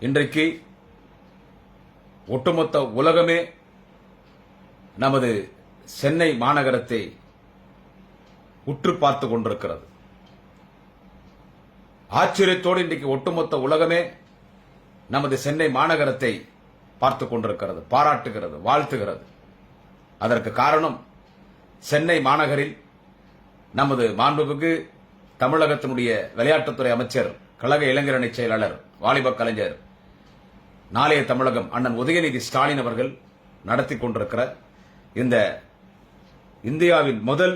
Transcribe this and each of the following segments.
இன்றைக்கு ஒட்டுமொத்த உலகமே நமது சென்னை மாநகரத்தை உற்று பார்த்துக் கொண்டிருக்கிறது. ஆச்சரியத்தோடு இன்றைக்கு ஒட்டுமொத்த உலகமே நமது சென்னை மாநகரத்தை பார்த்துக் கொண்டிருக்கிறது, பாராட்டுகிறது, வாழ்த்துகிறது. அதற்கு காரணம் சென்னை மாநகரில் நமது மாண்புமிகு தமிழகத்தினுடைய விளையாட்டுத்துறை அமைச்சர், கழக இளைஞரணி செயலாளர், வாலிப கலைஞர், நாளைய தமிழகம் அண்ணன் உதயநிதி ஸ்டாலின் அவர்கள் நடத்தி கொண்டிருக்கிற இந்த இந்தியாவின் முதல்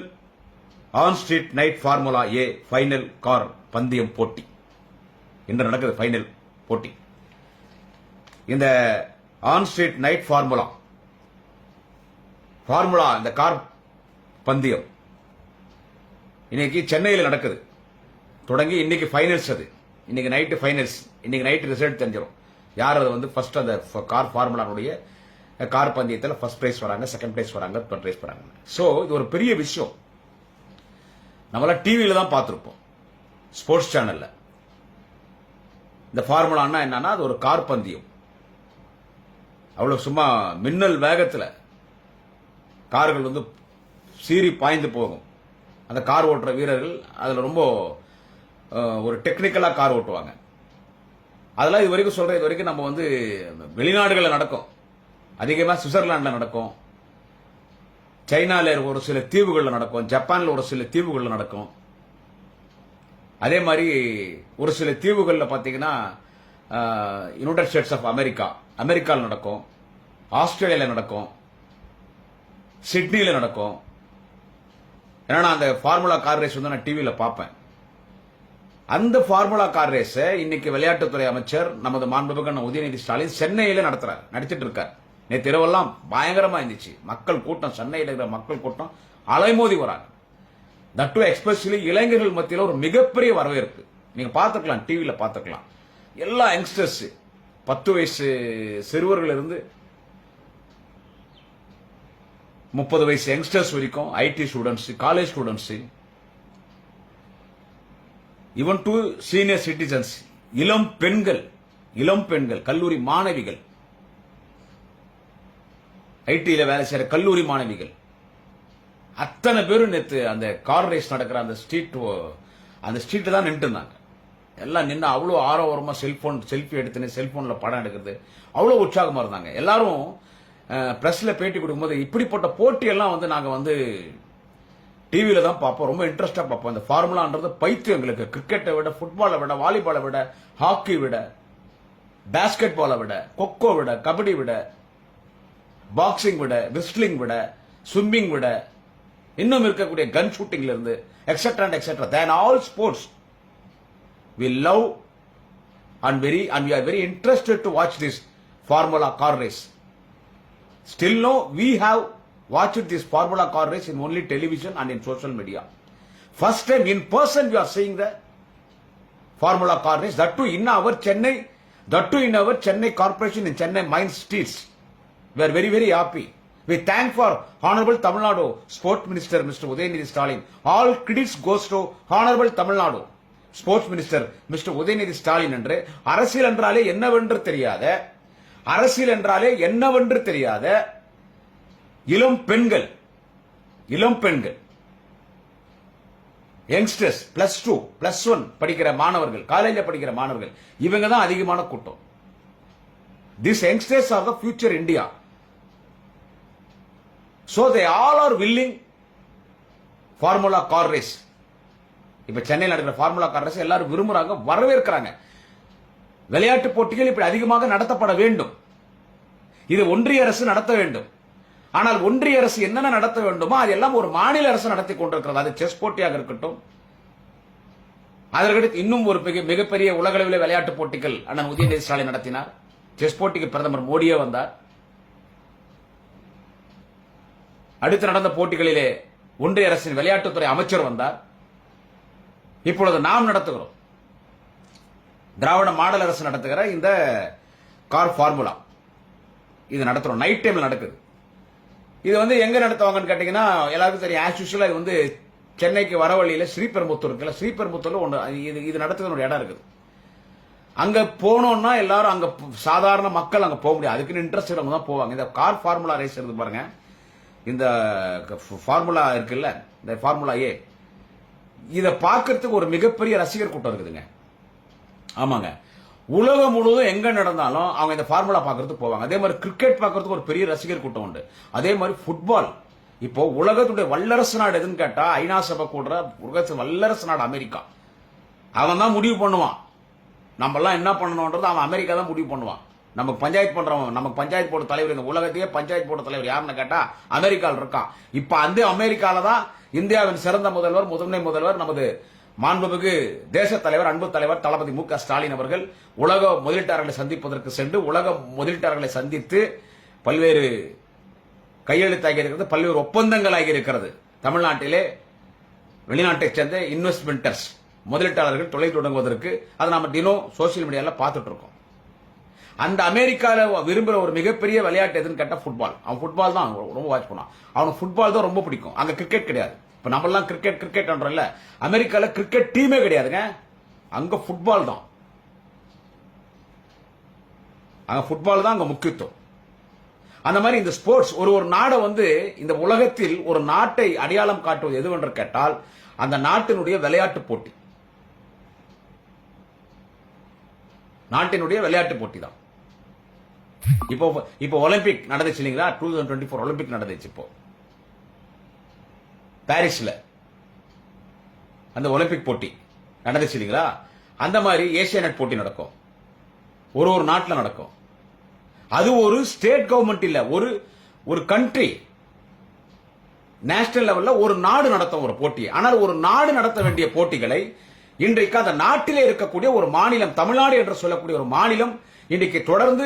on street night formula A final car பந்தயம் போட்டி இன்று நடக்குது. ஃபைனல் போட்டி இந்த ஆன் ஸ்ட்ரீட் நைட் ஃபார்முலா இந்த கார் பந்தயம் இன்னைக்கு சென்னையில் நடக்குது. தொடங்கி இன்னைக்கு ஃபைனல்ஸ். அது இன்னைக்கு நைட்டு ஃபைனல்ஸ். இன்னைக்கு நைட்டு ரிசல்ட் தெரிஞ்சிடும். யார் அது வந்து ஃபர்ஸ்ட் அந்த கார் ஃபார்முலாவுடைய கார் பந்தயத்தில் ஃபர்ஸ்ட் பிரைஸ் வராங்க, செகண்ட் பிரைஸ் வராங்க, தேர்ட் பிரைஸ் வராங்க. ஸோ இது ஒரு பெரிய விஷயம். நம்மளாம் டிவியில தான் பார்த்துருப்போம், ஸ்போர்ட்ஸ் சேனல்ல. இந்த ஃபார்முலான்னா என்னன்னா, அது ஒரு கார் பந்தயம். அவ்வளவு சும்மா மின்னல் வேகத்தில் கார்கள் வந்து சீறி பாய்ந்து போகும். அந்த கார் ஓட்டுற வீரர்கள் அதில் ரொம்ப ஒரு டெக்னிக்கலா கார் ஓட்டுவாங்க. அதெல்லாம் இது வரைக்கும் சொல்றேன். இது வரைக்கும் நம்ம வந்து வெளிநாடுகளில் நடக்கும், அதிகமாக சுவிட்சர்லாண்டில் நடக்கும், சைனால ஒரு சில தீவுகளில் நடக்கும், ஜப்பான்ல ஒரு சில தீவுகளில் நடக்கும். அதே மாதிரி ஒரு சில தீவுகளில் பார்த்தீங்கன்னா யுனைடெட் ஸ்டேட்ஸ் ஆஃப் அமெரிக்காவில் நடக்கும், ஆஸ்திரேலியாவில் நடக்கும், சிட்னியில் நடக்கும். ஏன்னா அந்த ஃபார்முலா கார் ரேஸ் வந்து நான் டிவியில் பார்ப்பேன். அந்த ஃபார்முலா கார் ரேஸ் இன்னைக்கு விளையாட்டுத்துறை அமைச்சர் நமது மாண்புமிகு உதயநிதி ஸ்டாலின் சென்னையில நடத்திட்டு இருக்கார். நேற்று இரவெல்லாம் பயங்கரமா இருந்துச்சு. மக்கள் கூட்டம், சென்னையில் இருக்கிற மக்கள் கூட்டம் அலைமோதி வராங்க. தட் எக்ஸ்பெஷலி இளைஞர்கள் மத்தியில் ஒரு மிகப்பெரிய வரவேற்பு. நீங்க பார்த்துக்கலாம், டிவியில பார்த்துக்கலாம். எல்லா யங்ஸ்டர்ஸ், 10 வயசு சிறுவர்கள் இருந்து 30 வயசு யங்ஸ்டர்ஸ் வரைக்கும், ID students, college students, even to senior citizens, இளம் பெண்கள், கல்லூரி மாணவிகள், ஐடியில் வேலை செய்யற கல்லூரி மாணவிகள், அத்தனை பேரும் நேற்று அந்த கார் ரேஸ் நடக்கிற அந்த ஸ்ட்ரீட் தான் நின்று இருந்தாங்க. எல்லாம் நின்று அவ்வளவு ஆரோரமா செல்ஃபி எடுத்துன்னு செல்போன்ல படம் எடுக்கிறது அவ்வளவு உற்சாகமா இருந்தாங்க. எல்லாரும் பிரஸ்ல பேட்டி கொடுக்கும்போது இப்படிப்பட்ட போட்டி எல்லாம் வந்து நாங்க வந்து டிவியில தான் பார்ப்போம், ரொம்ப இன்ட்ரெஸ்டா பார்ப்போம். இந்த ஃபார்முலான்றது பைத்தியம் எங்களுக்கு. கிரிக்கெட்டை விட, ஃபுட்பாலை விட, வாலிபாலை விட, ஹாக்கி விட, பேஸ்கெட் பாலை விட, கொக்கோ விட, கபடி விட, பாக்ஸிங் விட, விஸ்லிங் விட, ஸ்விம்மிங் விட, இன்னும் இருக்கக்கூடிய கன் ஷூட்டிங்ல இருந்து etcetera and etcetera, than all sports we love and we are very interested to watch this formula car race. Still no, we have watched this formula car race in only television and in social media. First time in person we are seeing the formula car race, that too in our Chennai corporation, in Chennai Mines streets. We are very, very happy. We thank for Honorable Tamil Nadu Sport Minister Mr. Udayanidhi Stalin. All credits goes to Honorable Tamil Nadu sports minister mister Udhayanidhi Stalin. என்று அரசியல் என்றாலே என்னவென்று தெரியாத இளம் பெண்கள், youngsters, +2 +1 படிக்கிற மாணவர்கள், காலேஜில் படிக்கிற மாணவர்கள், இவங்க தான் அதிகமான கூட்டம். These youngsters are the future India. So they all are willing formula car race. இப்ப சென்னையில் நடக்கிற ஃபார்முலா கார் ரேஸ் எல்லாரும் விரும்புறாங்க, வரவேற்கிறாங்க. விளையாட்டு போட்டிகள் இப்படி அதிகமாக நடத்தப்பட வேண்டும். இது ஒன்றிய அரசு நடத்த வேண்டும். ஆனால் ஒன்றிய அரசு என்னென்ன நடத்த வேண்டுமோ அதெல்லாம் ஒரு மாநில அரசு நடத்தி கொண்டிருக்கிறது. அது செஸ் போட்டியாக இருக்கட்டும், அதற்கடுத்து இன்னும் ஒரு மிகப்பெரிய உலகளவில் விளையாட்டு போட்டிகள் அண்ணன் உதயநிதி ஸ்டாலின் நடத்தினார். செஸ் போட்டிக்கு பிரதமர் மோடியே வந்தார். அடுத்து நடந்த போட்டிகளிலே ஒன்றிய அரசின் விளையாட்டுத்துறை அமைச்சர் வந்தார். இப்பொழுது நாம் நடத்துகிறோம், திராவிட மாடல் அரசு நடத்துகிற இந்த கார் ஃபார்முலா இது நடத்துறோம். நைட் டைம்ல நடக்குது. இது வந்து எங்க நடத்துவாங்கன்னு கேட்டீங்கன்னா எல்லாருக்கும் தெரியும். ஆஸ் யூசுவலா இது வந்து சென்னைக்கு வர வழியில ஸ்ரீபெரும்புத்தூர் இருக்குல்ல, ஸ்ரீபெரும்புத்தூர்ல ஒன்று இது நடத்துகிற ஒரு இடம் இருக்குது. அங்க போனோம்னா எல்லாரும் அங்க சாதாரண மக்கள் அங்க போக முடியாது, அதுக்குன்னு இன்ட்ரெஸ்ட் தான் போவாங்க. இந்த கார் ஃபார்முலா ரேஸ் இருக்கு பாருங்க, இந்த ஃபார்முலா இருக்குல்ல, இந்த ஃபார்முலா ஏ, இத பாக்குறதுக்கு ஒரு மிகப்பெரிய ரசிகர் கூட்டம் இருக்குதுங்க. ஆமாங்க, உலகம் முழுவதும் எங்க நடந்தாலும் அவங்க இந்த ஃபார்முலா பாக்குறதுக்கு போவாங்க. அதே மாதிரி கிரிக்கெட் பாக்குறதுக்கு ஒரு பெரிய ரசிகர் கூட்டம் உண்டு. அதே மாதிரி ஃபுட்பால், இப்போ உலகத்துடைய வல்லரசு நாடு எதுன்னு கேட்டா ஐநா சபை கூடுற உலகத்து வல்லரசு நாடு அமெரிக்கா. அவன் தான் முடிவு பண்ணுவான் நம்ம எல்லாம் என்ன பண்ணணும்ன்றது, அவன் அமெரிக்கா தான் முடிவு பண்ணுவான். நமக்கு பஞ்சாயத்து பண்றவன், நமக்கு பஞ்சாயத்து போர்டு தலைவர், இந்த உலகத்தையே பஞ்சாயத்து போர்டு தலைவர் யாருன்னு கேட்டா அமெரிக்காவில் இருக்கான். இப்ப அந்த அமெரிக்கால தான் இந்தியாவின் சிறந்த முதல்வர், முதன்மை முதல்வர், நமது மாண்புமிகு தேச தலைவர், அன்பு தலைவர் தளபதி மு க ஸ்டாலின் அவர்கள் உலக முதலீட்டாளர்களை சந்திப்பதற்கு சென்று உலக முதலீட்டாளர்களை சந்தித்து பல்வேறு கையெழுத்தாகி இருக்கிறது, பல்வேறு ஒப்பந்தங்கள் ஆகி இருக்கிறது. தமிழ்நாட்டிலே வெளிநாட்டைச் சேர்ந்த இன்வெஸ்ட்மெண்டர்ஸ் முதலீட்டாளர்கள் தொழில் தொடங்குவதற்கு அதை நம்ம தினம் சோசியல் மீடியால பார்த்துட்டு இருக்கோம். அந்த அமெரிக்கால விரும்புற ஒரு மிகப்பெரிய விளையாட்டு எதுன்னு கேட்டா ஃபுட்பால். அவன் ஃபுட்பால் தான் ரொம்ப வாட்ச் பண்ணுவான். அவனுக்கு ஃபுட்பால் தான் ரொம்ப பிடிக்கும். அங்க கிரிக்கெட் கிடையாது. இப்ப நம்ம எல்லாம் கிரிக்கெட் அமெரிக்கால கிரிக்கெட் டீமே கிடையாதுங்க, அங்க ஃபுட்பால் தான். அங்க ஃபுட்பால் தான் அங்க முக்கியத்துவம். அந்த மாதிரி இந்த ஸ்போர்ட்ஸ் ஒரு நாடை இந்த உலகத்தில் ஒரு நாட்டை அடையாளம் காட்டுவது எதுவென்று கேட்டால் அந்த நாட்டினுடைய விளையாட்டு போட்டி, நாட்டினுடைய விளையாட்டு போட்டி தான். இப்போ ஒலிம்பிக் நடந்துச்சு இல்லைங்களா, 2024 ஒலிம்பிக் நடந்துச்சு இப்போ பாரிஸ்ல, அந்த ஒலிம்பிக் போட்டி நடந்துச்சு இல்லைங்களா. அந்த மாதிரி ஏசியானெட் போட்டி நடக்கும், ஒரு நாட்டில் நடக்கும். அது ஒரு ஸ்டேட் கவர்மெண்ட் இல்ல, ஒரு கண்ட்ரி நேஷனல் லெவல்ல ஒரு நாடு நடத்தும் ஒரு போட்டி. ஆனால் ஒரு நாடு நடத்த வேண்டிய போட்டிகளை இன்றைக்கு அந்த நாட்டிலே இருக்கக்கூடிய ஒரு மாநிலம், தமிழ்நாடு என்று சொல்லக்கூடிய ஒரு மாநிலம் இன்றைக்கு தொடர்ந்து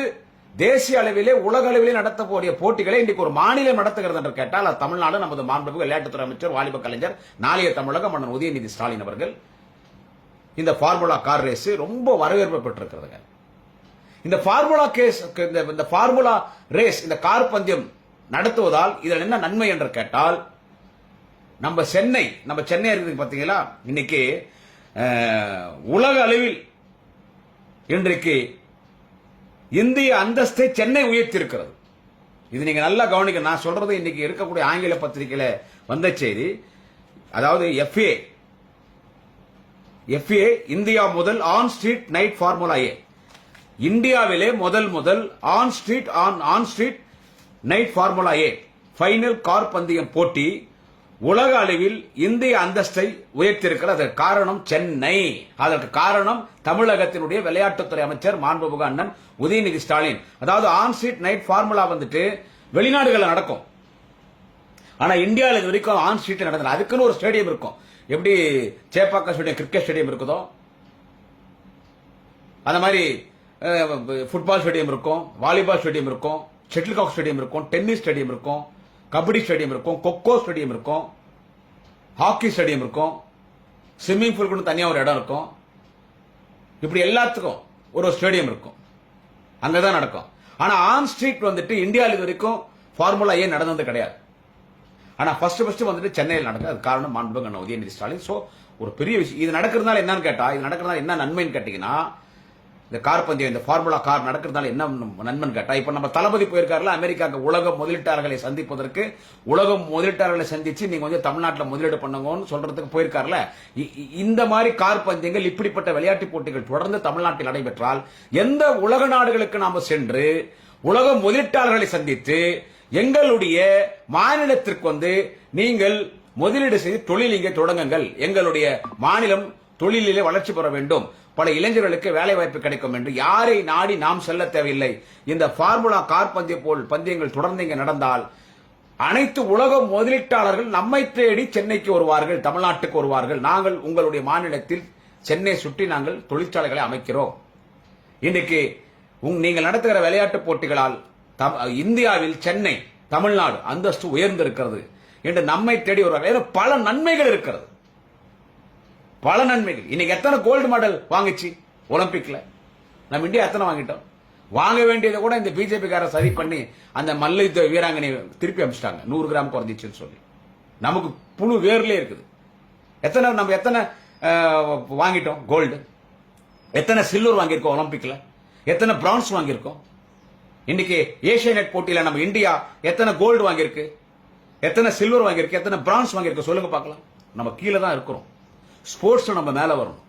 தேசிய அளவிலே உலக அளவிலே நடத்தக்கூடிய போட்டிகளை இன்றைக்கு ஒரு மாநிலம் நடத்துகிறது என்று கேட்டால் அது தமிழ்நாடு. நமது மாண்புமிகு விளையாட்டுத்துறை அமைச்சர், வாலிப கலைஞர், நாளைய தமிழக மன்னன் உதயநிதி ஸ்டாலின் அவர்கள் இந்த ஃபார்முலா கார் ரேஸ் ரொம்ப வரவேற்பு பெற்றிருக்கிறது. இந்த ஃபார்முலா கேஸ், இந்த ஃபார்முலா ரேஸ், இந்த கார் பந்தயம் நடத்துவதால் இதில் என்ன நன்மை என்று கேட்டால், நம்ம சென்னை இருக்குது பாத்தீங்களா, இன்னைக்கு உலக அளவில் இன்றைக்கு இந்திய அந்தஸ்தை சென்னை உயர்த்தியிருக்கிறது. இது நீங்க நல்லா கவனிக்க. நான் சொல்றது இன்னைக்கு இருக்கக்கூடிய ஆங்கில பத்திரிகையில வந்த செய்தி. அதாவது எஃப்ஏ இந்தியா முதல் ஆன் ஸ்ட்ரீட் நைட் ஃபார்முலா ஏ, இந்தியாவிலே முதல் on street night formula A final car பந்தயம் போட்டி உலக அளவில் இந்திய அந்தஸ்தை உயர்த்தியிருக்கிறது. அதற்கு காரணம் சென்னை, அதற்கு காரணம் தமிழகத்தினுடைய விளையாட்டுத்துறை அமைச்சர் மாண்புமிகு அண்ணன் உதயநிதி ஸ்டாலின். அதாவது ஆன் ஸ்ட்ரீட் நைட் ஃபார்முலா வெளிநாடுகளில் நடக்கும், ஆனா இந்தியாவில் இது வரைக்கும் ஆன் ஸ்ட்ரீட் நடந்தது. அதுக்குன்னு ஒரு ஸ்டேடியம் இருக்கும், எப்படி சேப்பாக்கம் ஸ்டேடியம் கிரிக்கெட் ஸ்டேடியம் இருக்குதோ அந்த மாதிரி ஃபுட்பால் ஸ்டேடியம் இருக்கும், வாலிபால் ஸ்டேடியம் இருக்கும், ஷட்டில் காக் ஸ்டேடியம் இருக்கும், டென்னிஸ் ஸ்டேடியம் இருக்கும், கபடி ஸ்டேடியம் இருக்கும், கொக்கோ ஸ்டேடியம் இருக்கும், ஹாக்கி ஸ்டேடியம் இருக்கும், ஸ்விம்மிங் பூலுக்கு தனியா ஒரு இடம் இருக்கும். இப்படி எல்லாத்துக்கும் ஒரு ஸ்டேடியம் இருக்கும், அங்கதான் நடக்கும். ஆனா ஆன் ஸ்ட்ரீட் இந்தியாவில் இது வரைக்கும் ஃபார்முலா ஏ நடந்தது கிடையாது. ஆனா ஃபர்ஸ்ட் சென்னையில் நடக்குது. அது காரணம் மாண்புமிகு உதயநிதி ஸ்டாலின். சோ ஒரு பெரிய விஷயம் இது நடக்கிறதுனால என்னன்னு கேட்டா, இது நடக்கிறதுனால என்ன நன்மைன்னு கேட்டீங்கன்னா, இந்த கார் பந்தயம், இந்த ஃபார்முலா கார் நடக்கிறதுனால என்ன நன்மைன்னு கேட்டா, இப்ப நம்ம தளபதி போயிருக்காருல அமெரிக்காக்கு உலக முதலீட்டாளர்களை சந்திப்பதற்கு, உலக முதலீட்டாளர்களை சந்திச்சு நீங்க தமிழ்நாட்டில் முதலீடு பண்ணுங்கன்னு சொல்றதுக்கு போயிருக்காருல. இந்த மாதிரி கார் பந்தயங்கள், இப்படிப்பட்ட விளையாட்டு போட்டிகள் தொடர்ந்து தமிழ்நாட்டில் நடைபெற்றால் எந்த உலக நாடுகளுக்கு நாம சென்று உலக முதலீட்டாளர்களை சந்தித்து எங்களுடைய மாநிலத்திற்கு நீங்கள் முதலீடு செய்து தொழில் இங்கே தொடங்குங்கள், எங்களுடைய மாநிலம் தொழிலிலே வளர்ச்சி பெற வேண்டும், பல இளைஞர்களுக்கு வேலை வாய்ப்பு கிடைக்கும் என்று யாரை நாடி நாம் செல்ல தேவையில்லை. இந்த ஃபார்முலா கார் பந்தயங்கள் தொடர்ந்து இங்கே நடந்தால் அனைத்து உலக முதலீட்டாளர்கள் நம்மை தேடி சென்னைக்கு வருவார்கள், தமிழ்நாட்டுக்கு வருவார்கள். நாங்கள் உங்களுடைய மாநிலத்தில் சென்னை சுற்றி நாங்கள் தொழிற்சாலைகளை அமைக்கிறோம். இன்னைக்கு நீங்கள் நடத்துகிற விளையாட்டு போட்டிகளால் இந்தியாவில் சென்னை, தமிழ்நாடு அந்தஸ்து உயர்ந்திருக்கிறது என்று நம்மை தேடி வருவார்கள். பல நன்மைகள் இருக்கிறது, பல நன்மைகள். இன்னைக்கு எத்தனை கோல்டு மெடல் வாங்கிச்சு ஒலிம்பிக்ல? நம்ம இந்தியா எத்தனை வாங்கிட்டோம்? வாங்க வேண்டியதை கூட இந்த பிஜேபி கார சரி பண்ணி அந்த மல்யுத்த வீராங்கனை திருப்பி அமிச்சிட்டாங்க, 100 கிராம் குறைஞ்சிச்சுன்னு சொல்லி. நமக்கு புழு வேர்லே இருக்குது. நம்ம எத்தனை வாங்கிட்டோம் கோல்டு? எத்தனை சில்வர் வாங்கியிருக்கோம் ஒலிம்பிக்ல, எத்தனை பிரான்ஸ் வாங்கியிருக்கோம். இன்னைக்கு ஏசியநெட் போட்டியில நம்ம இந்தியா எத்தனை கோல்டு வாங்கியிருக்கு, எத்தனை சில்வர் வாங்கியிருக்கு, எத்தனை பிரான்ஸ் வாங்கியிருக்கு சொல்லுங்க பார்க்கலாம். நம்ம கீழே தான் இருக்கிறோம். ஸ்போர்ட்ஸ் நம்ம மேல வரணும்.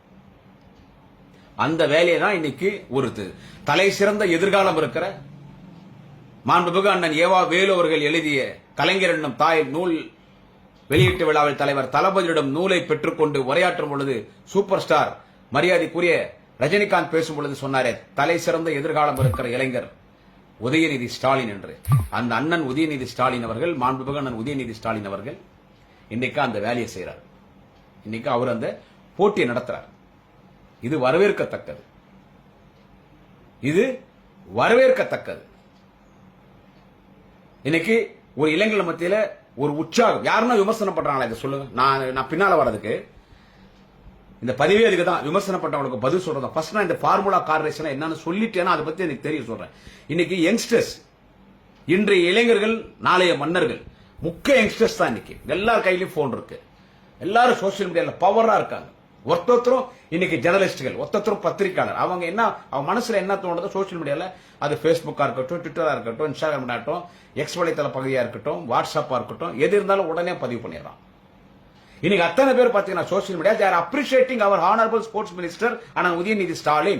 அந்த வேலையை தான் இன்னைக்கு ஒரு தலை சிறந்த எதிர்காலம் இருக்கிற மாண்புமிகு அண்ணன் ஏவா வேலு அவர்கள் எழுதிய கலைஞர் என்னும் தாய் நூல் வெளியீட்டு விழாவில் தலைவர் தளபதியிடம் நூலை பெற்றுக்கொண்டு உரையாற்றும் பொழுது சூப்பர் ஸ்டார் மரியாதைக்குரிய ரஜினிகாந்த் பேசும் பொழுது சொன்னாரே, தலை சிறந்த எதிர்காலம் இருக்கிற இளைஞர் உதயநிதி ஸ்டாலின் என்று. அந்த அண்ணன் உதயநிதி ஸ்டாலின் அவர்கள், மாண்புமிகு அண்ணன் உதயநிதி ஸ்டாலின் அவர்கள் இன்னைக்கு அந்த வேலையை செய்யறார். இன்னைக்கு அவர் அந்த போட்டியை நடத்துறார். இது வரவேற்கத்தக்கது. இது வரவேற்கத்தக்கது. இன்னைக்கு ஒரு இளைஞர்கள் மத்தியில ஒரு உற்சாகம். யாருன்னா விமர்சனம் பண்றாங்களா இதை சொல்லுங்க. நான் பின்னால வர்றதுக்கு இந்த பதிவே அதுக்கு தான். விமர்சனம் பண்றவங்களுக்கு பதில் சொல்றதா. ஃபர்ஸ்ட் நான் இந்த ஃபார்முலா கார் ரேஸ் என்னன்னு சொல்லிட்டேன்னா அதை பத்தி எனக்கு தெரிய சொல்றேன். இன்னைக்கு யங்ஸ்டர்ஸ், இன்றைய இளைஞர்கள் நாளைய மன்னர்கள். முக்கிய யங்ஸ்டர்ஸ் தான் இன்னைக்கு. எல்லார் கையிலும் போன் இருக்கு. எல்லாரும் சோசியல் மீடியால பவரா இருக்காங்க. ஒருத்தரும் இன்னைக்கு ஜெர்னலிஸ்டுகள், ஒருத்தரும் பத்திரிகையாளர். அவங்க என்ன, அவங்க மனசுல என்ன தோணுதோ சோசியல் மீடியால, அது பேஸ்புக்கா இருக்கட்டும், ட்விட்டரா இருக்கட்டும், இன்ஸ்டாகிராம் இருக்கட்டும், எக்ஸ் வலைத்தள பகுதியா இருக்கட்டும், வாட்ஸ்அப்பா இருக்கட்டும், எது இருந்தாலும் உடனே பதிவு பண்ணிடுறான். இன்னைக்கு அத்தனை பேர் பாத்தீங்கன்னா social media, they are appreciating our honorable sports minister and Udayanithi Stalin.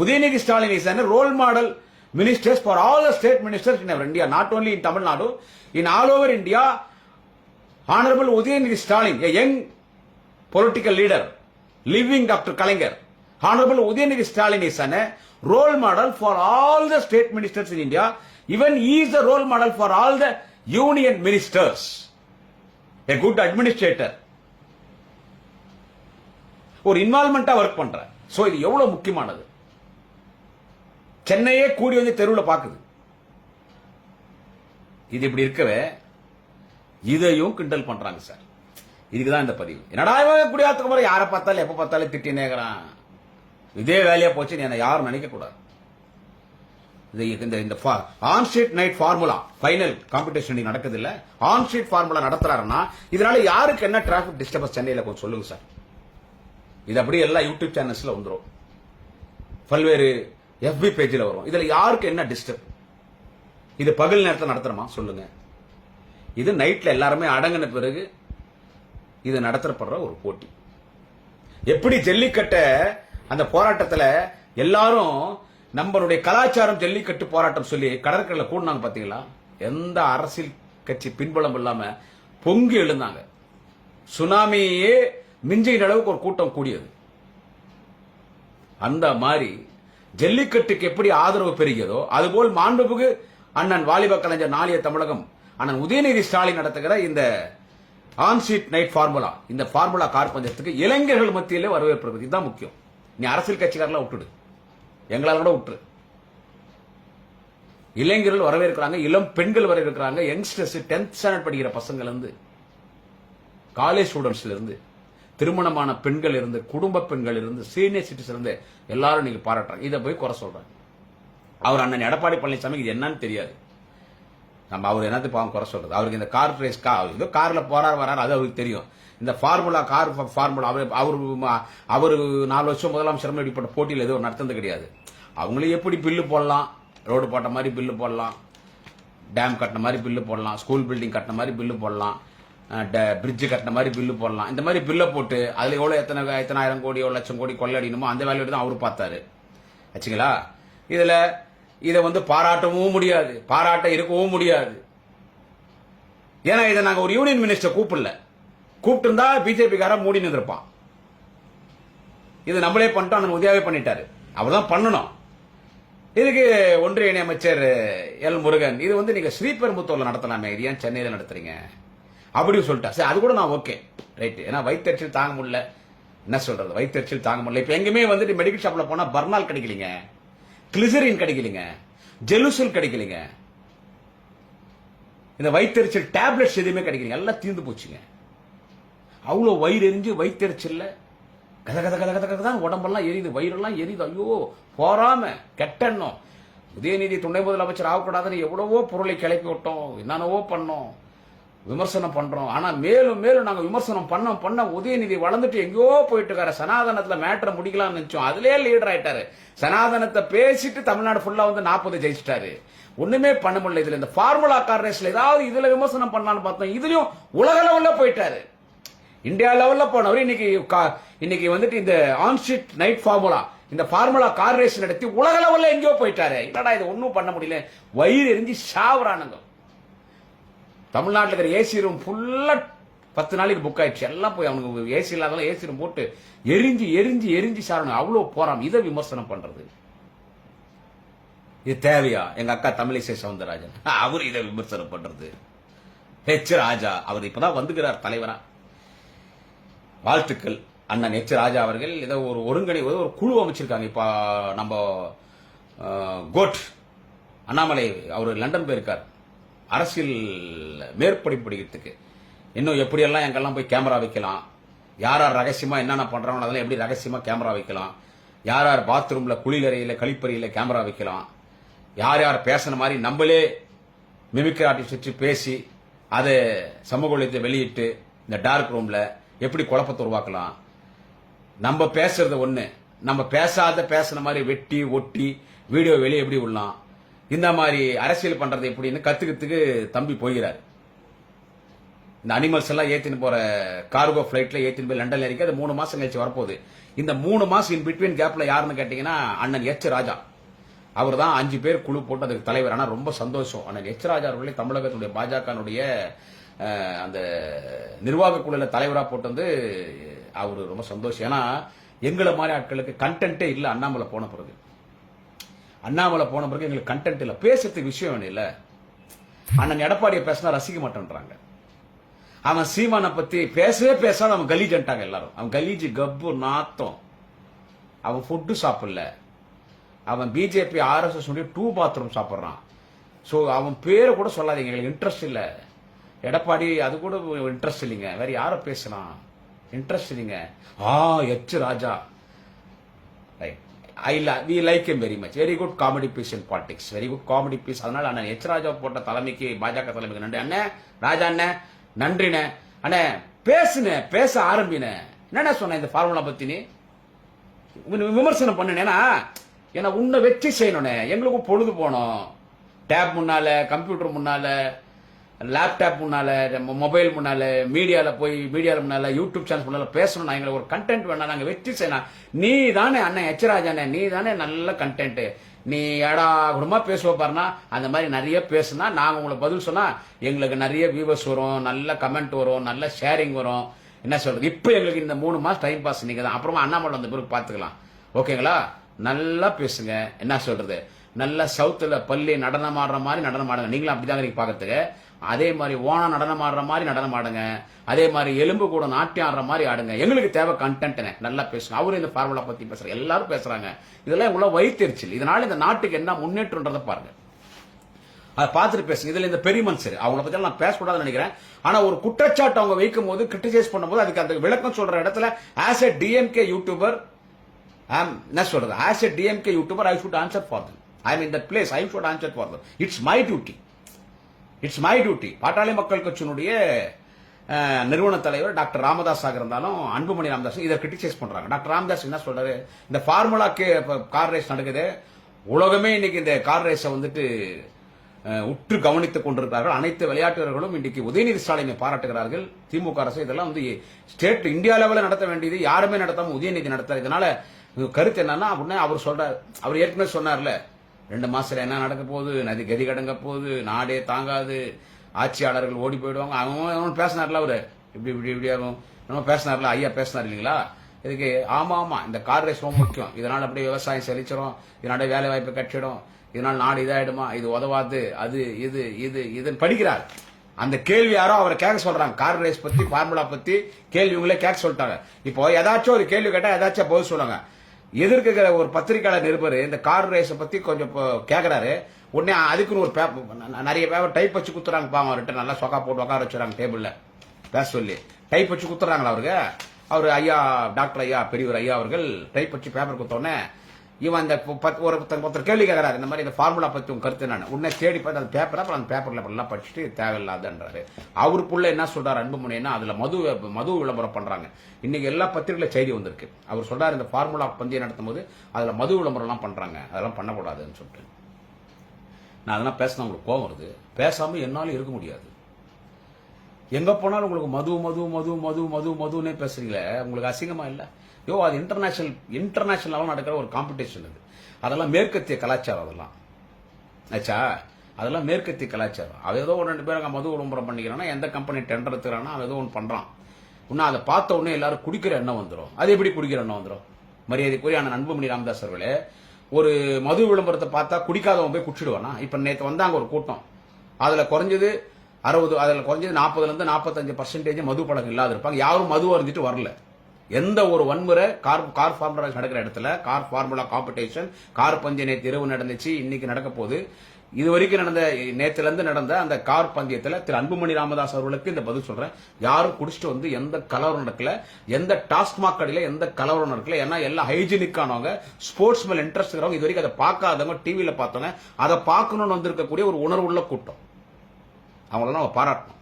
Udayanithi Stalin is a role model minister for all the state ministers in our India, not only in Tamil Nadu, in all over India. Honorable Udayanithi Stalin, a young political leader, living Dr. Kalaignar. Honorable Udayanithi Stalin is a role model for all the state ministers in India. Even he is a role model for all the union ministers. A good administrator. ஒரு இன்வால்வ்மெண்டா work பண்ற. So இது எவ்வளவு முக்கியமானது. சென்னையே கூடி வந்து தெருவுல பாக்குது. இது இப்படி இருக்கவே இதையும் கிண்டல் பண்றாங்க சார். இதுக்குதான் இந்த பதிவு. என்னடா குடியாத்துக்கு முறை யாரை பார்த்தாலும் எப்ப பார்த்தாலும் திட்டினேங்கிறான். இதே வேலையா போச்சு என்ன யாரும் நினைக்க கூடாது. இந்த on street night formula final competition நடக்குது இல்ல, ஆன் ஸ்ட்ரீட் ஃபார்முலா நடத்துறாருன்னா இதனால யாருக்கு என்ன டிராபிக் டிஸ்டர்பன்ஸ் சென்னையில கொஞ்சம் சொல்லுங்க சார். இது அப்படியே எல்லா யூடியூப் சேனல்ஸ்ல வந்துடும், பல்வேறு FB பேஜ்ல வரும். இதுல யாருக்கு என்ன டிஸ்டர்ப்? இது பகல் நேரத்தில் நடத்துறமா சொல்லுங்க. இது நைட்ல எல்லாருமே அடங்கின பிறகு இது நடத்தப்படுற ஒரு போட்டி. எப்படி ஜல்லிக்கட்ட அந்த போராட்டத்துல எல்லாரும் நம்மளுடைய கலாச்சாரம் ஜல்லிக்கட்டு போராட்டம் சொல்லி கடற்கரையில் கூடினாங்க பாத்தீங்களா? எந்த அரசியல் கட்சி பின்புலம் இல்லாம பொங்கி எழுந்தாங்க. சுனாமியே மிஞ்சின அளவுக்கு ஒரு கூட்டம் கூடியது. அந்த மாதிரி ஜல்லிக்கட்டுக்கு எப்படி ஆதரவு பெருகியதோ அதுபோல் மாண்புமிகு அண்ணன் வாலிப கலைஞர் நாளைய தமிழகம் அண்ணன் உதயநிதி ஸ்டாலின் நடத்துகிற இந்த ஆன் ஸ்ட்ரீட் நைட் ஃபார்முலா, இந்த ஃபார்முலா கார் பந்தயத்துக்கு இளைஞர்கள் மத்தியிலே வரவேற்பு. இதுதான் முக்கியம். நீ அரசியல் கட்சிக்காரெல்லாம் விட்டுடு, எங்களால கூட விட்டுரு. இளைஞர்கள் வரவேற்கிறாங்க, இளம் பெண்கள் வரவேற்கிறாங்க, யங்ஸ்டர்ஸ் 10th ஸ்டாண்டர்ட் படிக்கிற பசங்கள் இருந்து, காலேஜ் ஸ்டூடெண்ட்ஸ்ல இருந்து, திருமணமான பெண்கள் இருந்து, குடும்ப பெண்கள் இருந்து, சீனியர் சிட்டிசன் இருந்து எல்லாரும் நீங்க பாராட்டுறாங்க. இதை போய் குறை சொல்றாங்க. அவர் அண்ணன் எடப்பாடி பழனிசாமி இது என்னன்னு தெரியாது. நம்ம அவர் என்னது பாவம் குறை சொல்றது. அவருக்கு இந்த கார் ரேஸ் ஏதோ கார்ல போறாரு வராரு அது அவருக்கு தெரியும். இந்த ஃபார்முலா கார் ஃபார்முலா அவரு 4 வருஷம் முதலமைச்சர் இப்படிப்பட்ட போட்டியில் எதுவும் நடத்துறது கிடையாது. அவங்களே எப்படி பில்லு போடலாம், ரோடு போட்ட மாதிரி பில்லு போடலாம், டேம் கட்டின மாதிரி பில்லு போடலாம், ஸ்கூல் பில்டிங் கட்டின மாதிரி பில்லு போடலாம், பிரிட்ஜ் கட்டின மாதிரி பில்லு போடலாம். இந்த மாதிரி பில்லை போட்டு அதுல எவ்வளவு எத்தனாயிரம் கோடி எவ்வளவு லட்சம் கோடி கொள்ளடினுமோ அந்த வேலையோடு தான் அவரு பார்த்தாரு ஆச்சுங்களா. இதுல இதை பாராட்டவும் முடியாது, பாராட்ட இருக்கவும் முடியாது. ஏன்னா இதை நாங்க ஒரு யூனியன் மினிஸ்டர் கூப்பிட்டு இருந்தா பிஜேபிக்கார மூடி நின்றுப்பான். இது நம்மளே பண்ணிட்டோம், உதவியாவே பண்ணிட்டாரு. அவர்தான் பண்ணணும். இதுக்கு ஒன்றிய இணை அமைச்சர் எல் முருகன் இது நீங்க ஸ்ரீபெரும்புத்தூர்ல நடத்தலாமே, இது ஏன் சென்னையில நடத்துறீங்க அப்படின்னு சொல்லிட்டா. சரி, அது கூட நான் ஓகே ரைட். ஏன்னா வயிற்றுச்சல் தாங்க முடியல, என்ன சொல்றது, வயிற்றுச்சல் தாங்க முடியல. இப்ப எங்குமே மெடிக்கல் ஷாப்ல போனா பர்னால் கிடைக்கலீங்க, கிளிசரின் கிடைக்கலீங்க, ஜெலுசல் கிடைக்கலீங்க, இந்த வயிற்றுச்சல் டேப்லெட்ஸ் எதுவுமே கிடைக்கல, எல்லாம் தீர்ந்து போச்சுங்க. அவ்வளவு வயிறு எரிஞ்சு வயிற்றுச்சல்ல கத கத கத கத கதான் உடம்பெல்லாம் எரியுது, வயிறெல்லாம் எரியுது. ஐயோ போறாம கெட்டெண்ணம். உதயநிதி துணை முதலமைச்சர் ஆகக்கூடாதுன்னு எவ்வளவோ பொருளை கிளப்பி விட்டோம், என்னென்னவோ பண்ணோம். விமர்சனம் பண்றோம். ஆனா மேலும் மேலும் நாங்க விமர்சனம் பண்ண உதயநிதி வளர்ந்துட்டு எங்கேயோ போயிட்டு இருக்காரு. சனாதனத்துல மேட்டரை முடிக்கலாம்னு நினைச்சோம், அதுலயே லீடர் ஆயிட்டாரு. சனாதனத்தை பேசிட்டு தமிழ்நாடு ஃபுல்லா வந்து 40 ஜெயிச்சிட்டாரு. ஒண்ணுமே பண்ண முடியல. இதுல இந்த ஃபார்முலா கார் ரேஸ்ல ஏதாவது இதுல விமர்சனம் பண்ணலாம்னு பார்த்தோம், இதுலயும் உலக லெவல்ல போயிட்டாரு. இந்தியா லெவல்ல போனவர் இன்னைக்கு வந்துட்டு இந்த ஆன்ஷீட் நைட் ஃபார்முலா, இந்த ஃபார்முலா கார் ரேஸ் நடத்தி உலக லெவல்ல எங்கேயோ போயிட்டாரு. இல்லடா இது ஒன்னும் பண்ண முடியல, வயிறு எரிஞ்சு சாவுறானுங்க. தமிழ்நாட்டில் இருக்கிற ஏசி ரூம் ஃபுல்லா 10 நாளைக்கு புக் ஆயிடுச்சு. எல்லாம் போய் அவனுக்கு ஏசி இல்லாதவங்க ஏசி ரூம் போட்டு எரிஞ்சு எரிஞ்சு எரிஞ்சு சாரணும். அவ்வளவு போறாம இதை விமர்சனம் பண்றது இது தேவையா? எங்க அக்கா தமிழிசை சவுந்தரராஜன் அவர் இதை விமர்சனம் பண்றது. எச் ராஜா அவர் இப்பதான் வந்துகிறார் தலைவரா. வாழ்த்துக்கள் அண்ணன் எச் ராஜா அவர்கள். இதை ஒரு குழு அமைச்சிருக்காங்க. இப்ப நம்ம கோட் அண்ணாமலை அவர் லண்டன் போயிருக்கார் அரசியல் மேற்படிப்பு படிக்கிறதுக்கு. இன்னும் எப்படியெல்லாம் எங்கெல்லாம் போய் கேமரா வைக்கலாம், யார் யார் ரகசியமா என்னென்ன பண்றாங்களோ அதெல்லாம் எப்படி ரகசியமா கேமரா வைக்கலாம், யார் யார் பாத்ரூம்ல குளியலறையில கழிப்பறையில கேமரா வைக்கலாம், யார் யார் பேசின மாதிரி நம்மளே மிமிக்ரி ஆர்டிஸ்ட் வச்சு பேசி அதை சமூக ஊடகத்தை வெளியிட்டு இந்த டார்க் ரூம்ல எப்படி குழப்பத்தை உருவாக்கலாம், நம்ம பேசுறது ஒண்ணு, நம்ம பேசின மாதிரி வெட்டி ஒட்டி வீடியோ வெளியே எப்படி விடலாம், இந்த மாதிரி அரசியல் பண்றது எப்படின்னு கத்துக்கிறதுக்கு தம்பி போகிறார். இந்த அனிமல்ஸ் எல்லாம் ஏத்தின்னு போற கார்கோ பிளைட்ல ஏத்தின்னு போய் லண்டன்ல இருக்கு. அது 3 மாசம் கழிச்சு வரப்போகுது. இந்த 3 மாசம் இன் பிட்வீன் கேப்ல யாருன்னு கேட்டீங்கன்னா அண்ணன் எச் ராஜா. அவர் தான் 5 பேர் குழு போட்டு அதுக்கு தலைவர். ஆனா ரொம்ப சந்தோஷம், அண்ணன் எச் ராஜா அவர்களே தமிழகத்துடைய பாஜகனுடைய அந்த நிர்வாக குழுல தலைவரா போட்டு வந்து அவரு ரொம்ப சந்தோஷம். ஏன்னா எங்களை மாதிரி ஆட்களுக்கு கண்டென்ட்டே இல்ல. அண்ணாமலை போன பிறகு எங்களுக்கு கண்டென்ட் இல்ல, பேசுறதுக்கு விஷயம் வேணும் இல்ல. அண்ணன் எடப்பாடியை பேசினா ரசிக்க மாட்டேன்றாங்க. அவன் சீமானை பத்தி பேசவே பேசாத அவன் கலீஜன்ட்டாங்க எல்லாரும். அவன் கலீஜி கப்பு நாத்தம், அவன் ஃபுட்டு சாப்பிடல, அவன் பிஜேபி RSS 2 பாத்ரூம் சாப்பிடுறான். சோ அவன் பேரை கூட சொல்லாதீங்க, எங்களுக்கு இன்ட்ரெஸ்ட் இல்ல. எடப்பாடி அது கூட இன்ட்ரெஸ்ட் இல்லைங்க. வேற யார பேசலாம், இன்ட்ரெஸ்ட் இல்லைங்க. H Raja we like him very much. Very good comedy piece in politics. Very good comedy piece. அதனால அண்ணன் எச் ராஜா போட்ட தலைமைக்கு பாஜக தலைமைக்கு நன்றி. அண்ணே ராஜா அண்ணே நன்றிண்ணே. அண்ணே பேச ஆரம்பின என்ன சொன்ன இந்த ஃபார்முலா பத்தி நீ விமர்சனம் பண்ணுனேனா ஏன்னா உன்னை வெற்றி செய்யணும்னே. எங்களுக்கும் பொழுது போனோம். டேப் முன்னால, கம்ப்யூட்டர் முன்னால, லேப்டாப் முன்னால, மொபைல் முன்னால, மீடியால முன்னால, யூடியூப் சேனல் முன்னால பேசணும். எங்களுக்கு ஒரு கண்டென்ட் வேணா, நாங்க வெற்றி செய்யணும். நீ தானே அண்ணன் எச் ராஜானே, நீ தானே நல்ல கண்டென்ட். நீ ஏடா குடும்பமா பேசுவ பாருனா, அந்த மாதிரி நிறைய பேசுனா நாங்க உங்களுக்கு பதில் சொன்னா எங்களுக்கு நிறைய வியூவர்ஸ் வரும், நல்ல கமெண்ட் வரும், நல்ல ஷேரிங் வரும். என்ன சொல்றது, இப்ப எங்களுக்கு இந்த 3 மாசம் டைம் பாஸ் நீங்க தான். அப்புறமா அண்ணாமலை வந்த பிறகு பாத்துக்கலாம். ஓகேங்களா? நல்லா பேசுங்க. என்ன சொல்றது, நல்ல சவுத்துல பள்ளி நடனம் ஆடுற மாதிரி நடனம் ஆடுங்க. நீங்களும் அப்படிதாங்க நீங்க பாக்கிறதுக்கு. அதே மாதிரி ஓனா நடனம் ஆடுற மாதிரி நடனம் ஆடுங்க. அதே மாதிரி எலும்பு கூட நாட்டியம் ஆடுற மாதிரி ஆடுங்க. எங்களுக்கு தேவை கண்டென்ட். நல்லா பேசுங்க. அவரு இந்த ஃபார்முலா பத்தி பேசுறாங்க, எல்லாரும் பேசுறாங்க. இதெல்லாம் உள்ள வைத்தறிச்சல். இதனால இந்த நாட்டுக்கு என்ன முன்னேற்றம்ன்றதை பாருங்க, அதை பார்த்துட்டு பேசுங்க. இதுல இந்த பெரிய மனுஷர் அவங்கள பத்தி நான் பேசக்கூடாதுன்னு நினைக்கிறேன். ஆனா ஒரு குற்றச்சாட்டு அவங்க வைக்கும் போது, கிரிட்டிசைஸ் பண்ணும்போது அதுக்கு அந்த விளக்கம் சொல்ற இடத்துல ஆஸ் எ டிஎம்கே யூடியூபர், என்ன சொல்றது, as a DMK YouTuber I should answer for them. I am in that place, I should answer for them. It's my duty. Pattali Makkal கட்சியினுடைய நிறுவன தலைவர் டாக்டர் ராமதாஸ் இருந்தாலும், அன்புமணி ராமதாஸ் இதை கிரிட்டிசைஸ் பண்றாங்க. டாக்டர் ராமதாஸ் என்ன சொல்றாரு, இந்த ஃபார்முலாக்கு கார் ரேஸ் நடக்குது, உலகமே இன்னைக்கு இந்த கார் ரேஸை வந்துட்டு உற்று கவனித்துக் கொண்டிருக்கிறார்கள். அனைத்து விளையாட்டு வீரர்களும் இன்னைக்கு உதயநிதி ஸ்டாலினை பாராட்டுகிறார்கள். திமுக அரசு இதெல்லாம் வந்து ஸ்டேட் இந்தியா லெவலில் நடத்த வேண்டியது, யாருமே நடத்தாம உதயநிதி நடத்தார். இதனால கருத்து என்னன்னா அப்படின்னு அவர் சொல்றாரு. அவர் ஏற்கனவே சொன்னார்ல, 2 மாசத்துல என்ன நடக்க போகுது, நதி கதி கடங்க போகுது, நாடே தாங்காது, ஆட்சியாளர்கள் ஓடி போயிடுவாங்க. அவன் பேசினார்ல, அவரு இப்படி ஆகும் நம்ம பேசினார்ல, ஐயா பேசினார் இல்லைங்களா. இதுக்கு ஆமா இந்த கார் ரேஸ் ரொம்ப முக்கியம், இதனால அப்படியே விவசாயம் செழிச்சிடும், இதனால வேலை வாய்ப்பு கட்டிடும், இதனால நாடு இதாயிடுமா, இது உதவாது, அது இதுன்னு படிக்கிறார். அந்த கேள்வி யாரோ அவரை கேட்க சொல்றாங்க. கார் ரேஸ் பத்தி, ஃபார்முலா பத்தி கேள்வி உங்களே கேட்க சொல்லிட்டாங்க. இப்போ ஏதாச்சும் ஒரு கேள்வி கேட்டா ஏதாச்சும் பதில் சொல்லுவாங்க. எதிர்க்கிற ஒரு பத்திரிகையாளர் நிருபர் இந்த கார் ரேஸ் பத்தி கொஞ்சம் கேட்கிறாரு. உடனே அதுக்குன்னு ஒரு நிறைய பேப்பர் டைப் வச்சு குத்துறாங்க. பாவம் அவர்கிட்ட நல்லா சொக்கா போட்டு உட்கார வச்சுறாங்க டேபிள்ல பேச சொல்லி. டைப் வச்சு குத்துறாங்களா அவருக்கு. அவர் ஐயா டாக்டர் ஐயா பெரியவர் ஐயா அவர்கள் டைப் வச்சு பேப்பர் குத்தோடனே இவன் அந்த ஒருத்தர் கேள்வி கேட்கறாரு, இந்த மாதிரி இந்த ஃபார்முலா பத்தி உங்க கருத்து என்ன? உடனே தேடி பார்த்து அந்த பேப்பர், அப்புறம் அந்த பேப்பர்ல எல்லாம் படிச்சுட்டு தேவையில்லாதன்றாரு. அவருக்குள்ள என்ன சொல்றாரு அன்புமணின்னா, அதுல மது விளம்பரம் பண்றாங்க. இன்னைக்கு எல்லா பத்திரிகையில செய்தி வந்திருக்கு. அவர் சொல்றாரு, இந்த ஃபார்முலா பந்தயம் நடத்தும் போது அதுல மது விளம்பரம் எல்லாம் பண்றாங்க, அதெல்லாம் பண்ணக்கூடாதுன்னு சொல்லிட்டு. நான் அதெல்லாம் பேசினா உங்களுக்கு கோவம் வருது. பேசாம என்னாலும் இருக்க முடியாது. எங்க போனாலும் உங்களுக்கு மது மது மது மது மது மதுன்னே பேசுறீங்களே, உங்களுக்கு அசிங்கமா இல்ல? அது இன்டர்நேஷனல் நடக்கிற ஒரு காம்படிஷன். அதெல்லாம் மேற்கத்திய கலாச்சாரம். அதெல்லாம் ஆச்சா, அதெல்லாம் மேற்கத்திய கலாச்சாரம். அது ஏதோ ஒரு 2 பேர் அங்க மது விளம்பரம் பண்ணிக்கிறான்னா, எந்த கம்பெனி டெண்டர் எடுத்துக்கிறான்னா அவன் ஏதோ ஒன்று பண்றான். இன்னும் அதை பார்த்த உடனே எல்லாரும் குடிக்கிற எண்ணம் வந்துடும். அது எப்படி குடிக்கிற எண்ணம் வந்துடும்? மரியாதைக்குரிய அன்புமணி ராமதாஸ் அவர்களே, ஒரு மது விளம்பரத்தை பார்த்தா குடிக்காதவன் போய் குடிச்சிடுவானா? இப்ப நேற்று வந்தாங்க ஒரு கூட்டம், அதுல குறைஞ்சது 60, அதுல குறைஞ்சது 40ல இருந்து 45% மது பழக்கம் இல்லாத இருப்பாங்க. யாரும் மது அருந்திட்டு வரல. எந்த ஒரு வன்முறை கார் ஃபார்முலா நடக்கிற இடத்துல கார் ஃபார்முலா காம்படிஷன், கார் பந்தயம் நேற்று இரவு நடந்துச்சு, இன்னைக்கு நடக்க போகுது. இது வரைக்கும் நேத்துல இருந்து நடந்த அந்த கார் பந்தயத்துல திரு அன்புமணி ராமதாஸ் அவர்களுக்கு இந்த பதில் சொல்றேன். யாரும் குடிச்சிட்டு வந்து எந்த கலவரம் நடக்கல, எந்த டாஸ்மாக் கடையில எந்த கலவரம் நடக்கல. ஏன்னா எல்லாம் ஹைஜீனிக்கானவங்க, ஸ்போர்ட்ஸ் மேல இன்ட்ரெஸ்ட் இருக்கிறவங்க, இது வரைக்கும் அதை பார்க்காதவங்க, டிவியில பார்த்தவங்க, அதை பார்க்கணும்னு வந்திருக்கக்கூடிய ஒரு உணர்வுள்ள கூட்டம். அவங்களெல்லாம் நம்ம பாராட்டணும்.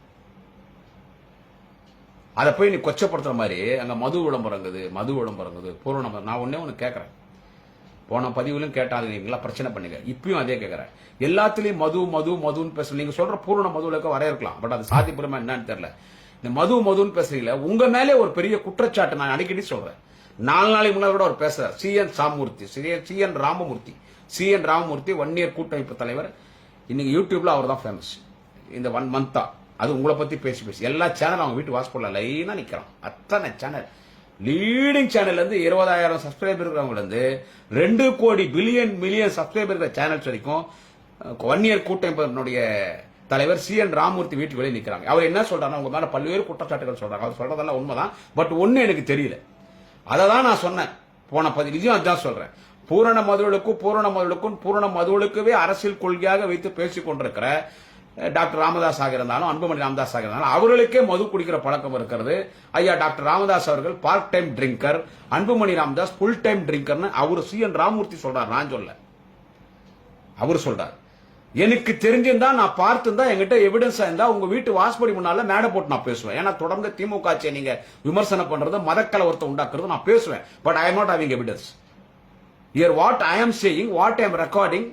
அதை போய் நீ கொச்சப்படுத்துற மாதிரி அங்க மது விளம்பரங்குது பூரண. நான் ஒண்ணு கேட்கறேன், போன பதிவிலும் கேட்டாங்க, பிரச்சனை பண்ணுங்க. இப்பயும் அதே கேட்கறேன். எல்லாத்திலையும் மது மது மதுன்னு பேச, நீங்க சொல்ற பூரண மதுவுக்கு வரையறுக்கலாம், பட் அது சாத்தியபுரமா என்னன்னு தெரியல. இந்த மதுன்னு பேசுறீங்களா, உங்க மேலே ஒரு பெரிய குற்றச்சாட்டு நான் அடிக்கடி சொல்றேன். 4 நாளைக்கு முன்னாடி கூட அவர் பேசுறார். CN ராமமூர்த்தி 1 இயர் கூட்டமைப்பு தலைவர். இன்னைக்கு யூடியூப்ல அவர் தான் ஃபேமஸ். இந்த 1 மந்தா அது உங்களை பத்தி பேசி எல்லா சேனல் அவங்க வீட்டு வாசப்படல லைனா நிக்கிறான். அத்தனை சேனல், லீடிங் சேனல்ல இருந்து 20,000 சப்ஸ்கிரைபர் இருக்கிறவங்க இருந்து 2 கோடி மில்லியன் சப்ஸ்கிரைபர் இருக்கிற சேனல்ஸ் வரைக்கும் 1 இயர் கூட்டமைப்பினுடைய தலைவர் CN ராமமூர்த்தி வீட்டுக்கு வெளியே நிக்கிறாங்க. அவர் என்ன சொல்றாரு, உங்க மேல பல்வேறு குற்றச்சாட்டுகள் சொல்றாங்க. அவர் சொல்றதெல்லாம் உண்மைதான், பட் ஒண்ணு எனக்கு தெரியல. அததான் நான் சொன்னேன் போன பதிவு, அதான் சொல்றேன். பூரண மதுவுக்குவே அரசியல் கொள்கையாக வைத்து பேசிக் கொண்டிருக்கிற டாக்டர் ராமதாஸ் ஆக இருந்தாலும், அன்புமணி ராமதாஸ் ஆக இருந்தாலும், அவர்களுக்கே மது குடிக்கிற பழக்கம் இருக்கிறது. ஐயா டாக்டர் ராமதாஸ் அவர்கள் part time drinker, Anbumani Ramadoss full time ட்ரிங்கர்னு அவர் CN ராமமூர்த்தி சொல்றார், நான் சொல்ல. அவர் சொல்றார். எனக்கு தெரிஞ்சிருந்தா, நான் பார்த்திருந்தா, என்கிட்ட எவிடன்ஸ் இருந்தா உங்க வீட்டு வாசப்படி முன்னால மேடை போட்டு நான் பேசுவேன். ஏன்னா தொடர்ந்து திமுக ஆட்சியை நீங்க விமர்சனம் பண்றது, மதக்கலவரத்தை உண்டாக்குறது நான் பேசுவேன். But I am not having evidence. Here what I am saying, what I am recording,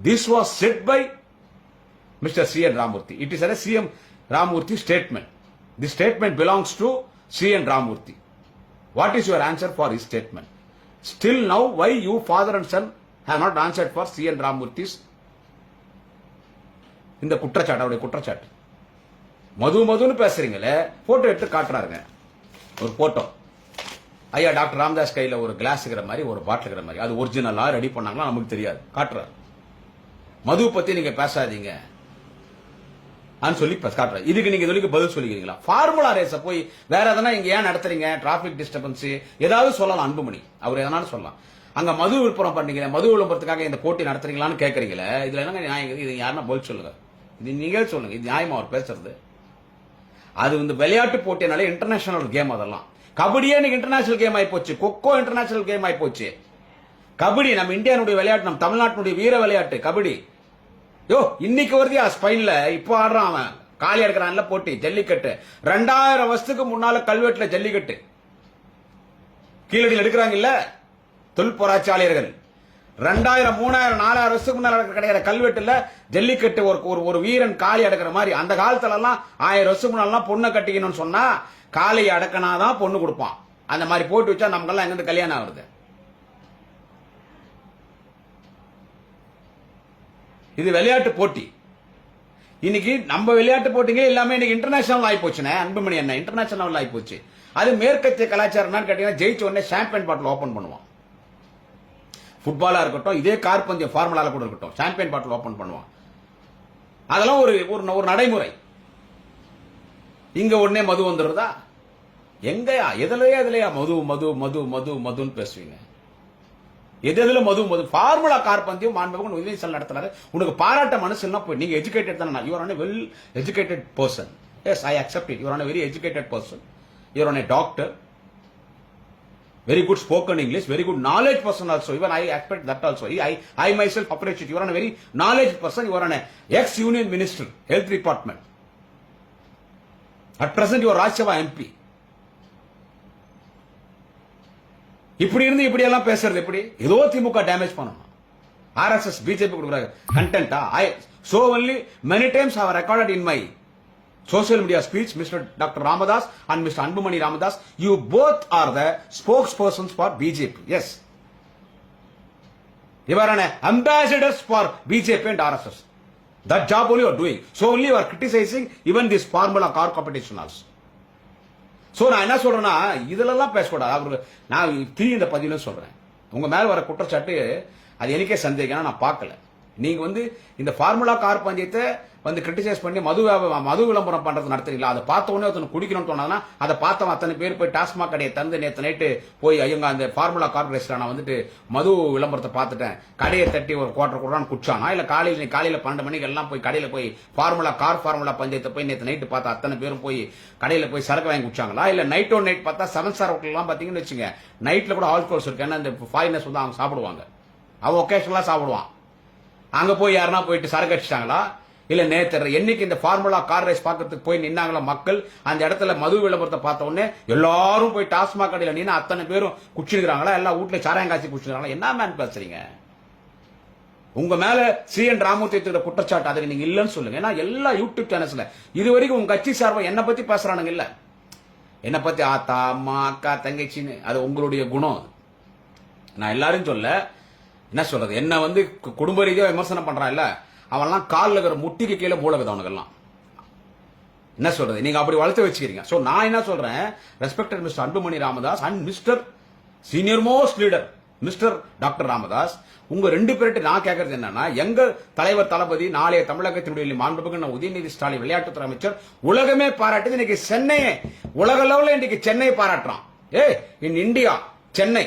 this was said by Mr. CN Ramamurthy. It is a CM Ramamurthy statement. This statement belongs to CN Ramamurthy. What is your answer for his statement? Still now, why you father and son have not answered for CN Ramamurthy's இந்த குற்றச்சாட்டு? மதுன்னு பேசுறீங்களே, photo எடுத்து காட்டுறாருங்க. ஒரு photo, ஐயா doctor Ramadoss கையில ஒரு class இருக்கிற மாதிரி, ஒரு பாட்டில் இருக்கிற மாதிரி. அது ஒரிஜினலா ரெடி பண்ணாங்களா நமக்கு தெரியாது, காட்டுறாரு. மது பத்தி நீங்க பேசாதீங்க சொல்லி காட்டுறாரு. இதுக்கு நீங்க இதுக்கு பதில் சொல்லிக்கிறீங்களா? ஃபார்முலா ரேஸ போய் வேற எதனா இங்க ஏன் நடத்துறீங்க, டிராபிக் டிஸ்டர்பன்ஸ் ஏதாவது சொல்லலாம். அன்புமணி அவர் எதனாலும் சொல்லலாம். அங்க மது விற்பனம் பண்ணீங்களே, மது விளம்பரத்துக்காக இந்த போட்டி நடத்துறீங்களான்னு கேட்கறீங்களே, இதுல என்னங்க நியாயம்? இது யாருன்னா பதில் சொல்லுங்க, இது நீங்க சொல்லுங்க. இது நியாயமா அவர் பேசுறது? அது இந்த விளையாட்டு போட்டினாலே இன்டர்நேஷனல் கேம். அதெல்லாம் கபடியே இன்னைக்கு இன்டர்நேஷனல் கேம் ஆகி போச்சு, கொக்கோ இன்டர்நேஷனல் கேம் ஆகி போச்சு. கபடி நம்ம இந்தியாவுடைய விளையாட்டு, நம்ம தமிழ்நாட்டினுடைய வீர விளையாட்டு கபடி. இன்னைக்கு வருதியா ஸ்பெயின்ல, இப்போ ஆடுறான் அவன், காலியா இருக்கிறான்ல போட்டி, ஜல்லிக்கட்டு. 2000 வருஷத்துக்கு முன்னால கல்வெட்டுல ஜல்லிக்கட்டு கீழடியில் எடுக்கிறாங்க இல்ல தொல்பொராட்சியாளர்கள். 2000, 3000, 4000 வருஷத்துக்கு முன்னால கிடைக்கிற கல்வெட்டுல ஜல்லிக்கட்டு ஒரு வீரன் காலி அடக்கிற மாதிரி. அந்த காலத்துல எல்லாம் 1000 வருஷத்துக்கு முன்னால பொண்ணை கட்டிக்கணும்னு சொன்னா காலையை அடக்கினாதான் பொண்ணு கொடுப்பான். அந்த மாதிரி போட்டு வச்சா நமக்கெல்லாம் எங்க கல்யாணம் ஆகுது? இது விளையாட்டு போட்டி. இன்னைக்கு நம்ம விளையாட்டு போட்டிங்க எல்லாமே இன்னைக்கு இன்டர்நேஷனல் ஆகி போச்சுனே. அன்புமணி என்ன இன்டர்நேஷனல் ஆகி போச்சு. அது மேற்கத்திய கலாச்சாரம் கேட்டீங்கன்னா, ஜெயிச்ச உடனே சாம்பியன் பாட்டில் ஓபன் பண்ணுவான். ஃபுட்பாலா இருக்கட்டும், இதே கார் பந்தயம் ஃபார்முலால கூட இருக்கட்டும், சாம்பியன் பாட்டில் ஓபன் பண்ணுவான். அதெல்லாம் ஒரு நடைமுறை. இங்க உடனே மது வந்துடுறதா? எங்கயா எதுலயா மதுன்னு பேசுவீங்க? எதுல மது ஃபார்முலா கார் பந்தயம் மாண்புமிகு உதயநிதி நடத்துறாரு. உனக்கு பாராட்ட மனசுன்னா போய் நீங்க எஜுகேட்டட் தானே. You are an a well educated person. Yes, I accept it. You are an a very educated person. You are an a doctor. very good spoken English, very good knowledge person also. Even I expect that also. I myself appreciate you are a very knowledge person. You are an ex-union minister, health department. At present you are Rajya Sabha MP. இப்படி இருந்து இப்படி எல்லாம் பேசுறது எப்படி? ஏதோ திமுக damage பண்ணணும். RSS BJP கொடுக்குற கண்டென்ட்டா? So only many times I have recorded in my social media speech, Mr. Dr. Ramadas and Mr. Anbumani Ramadas, you both are the spokespersons for BJP. Yes. You are an ambassadors for BJP and RSS. That job only you are doing. So only you are criticizing even this formula car competition also. So நான் என்ன சொல்றேன்னா இதெல்லாம் பேசக்கூடாது. நான் இந்த பதிவுல சொல்றேன், உங்க மேல வர குற்றச்சாட்டு அது எனக்கே சந்தேகம், நான் பார்க்கல. நீங்க இந்த ஃபார்முலா கார் பந்தயத்தை கிரிட்டிசைஸ் பண்ணி மது விளம்பரம் பண்றது நடத்துறீங்களா? அதை பார்த்த உடனே ஒருத்தன் குடிக்கணும்னு தோணுதுன்னா அதை பார்த்தவன் அத்தனை பேர் போய் டாஸ்மாக் கடையை தந்து நேற்று நைட்டு போய் ஐயங்க அந்த ஃபார்முலா கார்பரேஷன் நான் மது விளம்பரத்தை பார்த்துட்டேன், கடையை தட்டி ஒரு குவார்டர் கூடான்னு குடிச்சானா? இல்ல காலையில 12 மணிக்கு எல்லாம் போய் கடையில போய் ஃபார்முலா பந்தயத்தை போய் நேற்று நைட்டு பார்த்தா அத்தனை பேரும் போய் கடையில போய் சரக்கு வாங்கி குடிச்சாங்களா? இல்ல நைட் பார்த்தா 7 ஸ்டார் ஹோட்டல் எல்லாம் பாத்தீங்கன்னு வச்சுங்க, நைட்ல கூட ஆல்கோல்ஸ் இருக்கு. ஏன்னா இந்த ஃபாரினர்ஸ் அவங்க சாப்பிடுவாங்க, அவன் ஒகேஷனலா சாப்பிடுவான். அங்க போய் யாருன்னா போயிட்டு சரக்கு அடிச்சிட்டாங்களா? இல்ல நேத்து என்னைக்கு இந்த ஃபார்முலா கார் ரேஸ் பார்க்கறதுக்கு போய் நின்னாங்களா மக்கள், அந்த இடத்துல மது விளம்பரத்தை பார்த்த உடனே எல்லாரும் போய் டாஸ்மாக் கடையில நின்று அத்தனை பேரும் குடிச்சிருக்காங்களா? எல்லா வீட்டுல சாராயங்காய்ச்சி குடிச்சிருக்காங்களா? என்ன மேன் பேசுறீங்க? உங்க மேல CN ராமூர்த்தி குற்றச்சாட்டு அதுக்கு நீங்க இல்லன்னு சொல்லுங்க. ஏன்னா எல்லா யூடியூப் சேனல்ஸ்ல இது வரைக்கும் உங்க கட்சி சார்பா என்ன பத்தி பேசுறானுங்க இல்ல, என்ன பத்தி ஆத்தா அம்மா அக்கா தங்கச்சின்னு, அது உங்களுடைய குணம். நான் எல்லாரும் சொல்ல என்ன சொல்றது, என்ன குடும்ப ரீதியா விமர்சனம் பண்றான் இல்ல, அவன்லாம் காலில் இருக்கிற முட்டிக்கு கீழே மூலகுது அவனுக்கெல்லாம். என்ன சொல்றது, நீங்க அப்படி வளர்த்து வச்சுக்கிறீங்க. சோ நான் என்ன சொல்றேன், respected mister Anbumani Ramadoss and mister senior most leader mister doctor Ramadoss, உங்க 2 பேர்கிட்ட நான் கேட்கறது என்னன்னா, எங்க தலைவர் தளபதி நாளைய தமிழகத்தினுடைய மாண்புமிகு உதயநிதி ஸ்டாலின் விளையாட்டுத்துறை அமைச்சர் உலகமே பாராட்டுது. இன்னைக்கு சென்னையே உலக லெவலில் இன்னைக்கு சென்னை பாராட்டுறான். இன் இந்தியா சென்னை